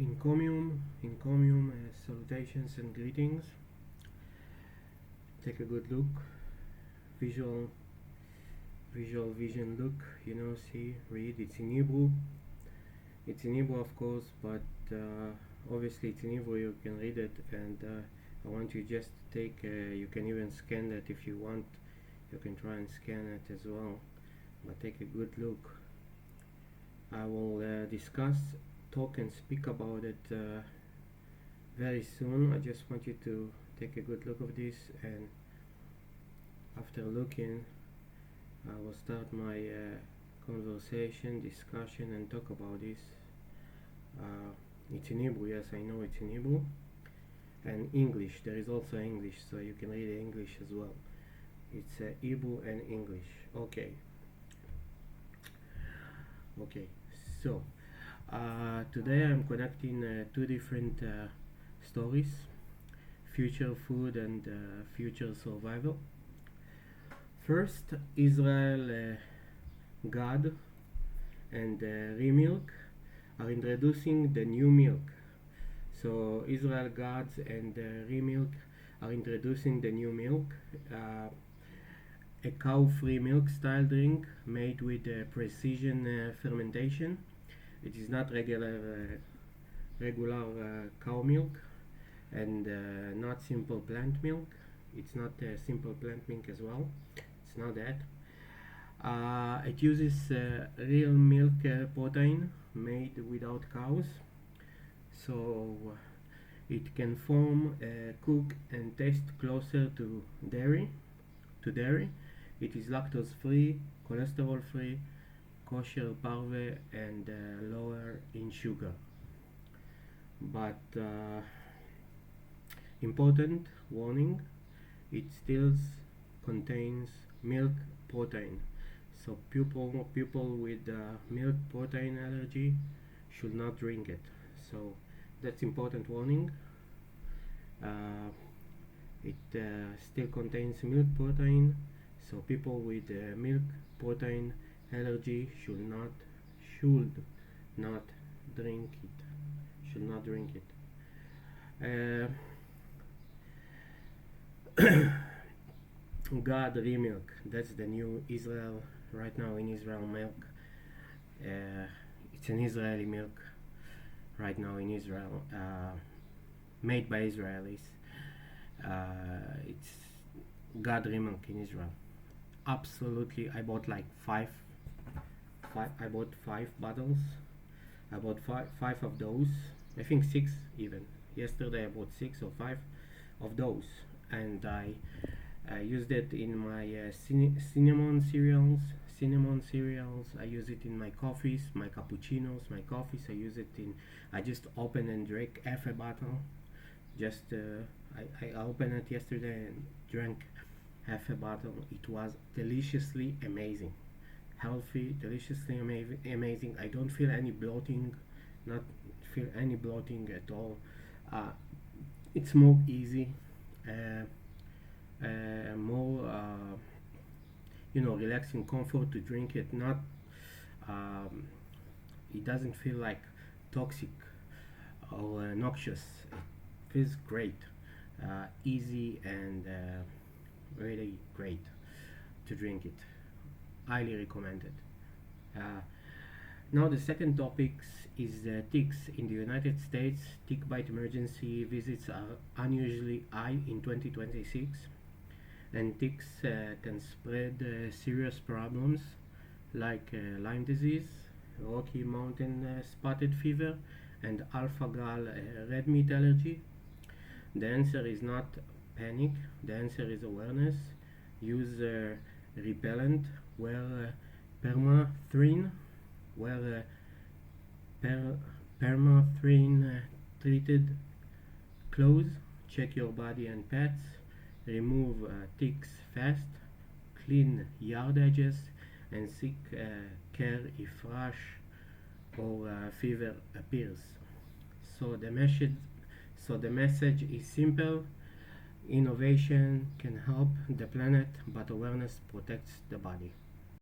in commune, salutations and greetings. Take a good look, visual vision look, see, read. It's in Hebrew. It's in Hebrew, of course, but obviously it's in Hebrew. You can read it, and I want you just to take. You can even scan that if you want. You can try and scan it as well, but take a good look. I will discuss, talk, and speak about it very soon. I just want you to take a good look of this, and after looking, I will start my conversation, discussion, and talk about this. It's in Hebrew, yes, I know it's in Hebrew, and English. There is also English, so you can read English as well. It's Hebrew and English. Okay. So today I'm connecting two different stories: future food and future survival. First, Israel, God, and Remilk are introducing the new milk. So Israel Gods and Remilk are introducing the new milk, a cow-free milk style drink made with precision fermentation. It is not regular cow milk, and not simple plant milk. It's not simple plant milk as well. It's not that. It uses real milk protein made without cows, so it can form, cook, and taste closer to dairy. It is lactose-free, cholesterol-free, kosher-parve, and lower in sugar. But important warning: it still contains milk protein. So people with milk protein allergy should not drink it. So that's important warning. It still contains milk protein, so people with milk protein allergy should not drink it. Should not drink it. God Remilk. That's the new Israel right now in Israel milk. It's an Israeli milk right now in Israel, made by Israelis. It's God Remilk in Israel. Absolutely, I bought like five. I bought 5 bottles. I bought five of those. I think 6 even. Yesterday I bought 6 or 5 of those, and I used it in my cinnamon cereals. I use it in my coffees, my cappuccinos, my coffees. I just open and drink half a bottle. I opened it yesterday and drank half a bottle. It was deliciously amazing, healthy, deliciously amazing. I don't feel any bloating, not feel any bloating at all. It's more easy, more relaxing comfort to drink it. Not it doesn't feel like toxic or noxious. It feels great, easy, and really great to drink it. Highly recommended. Now the second topic is ticks. In the United States, tick bite emergency visits are unusually high in 2026, and ticks can spread serious problems like Lyme disease, Rocky Mountain spotted fever, and alpha-gal red meat allergy. The answer is not panic. The answer is awareness. Use repellent, wear permethrin, permethrin treated clothes. Check your body and pets. Remove ticks fast. Clean yard edges, and seek care if rash or fever appears. So the message is simple: innovation can help the planet, but awareness protects the body.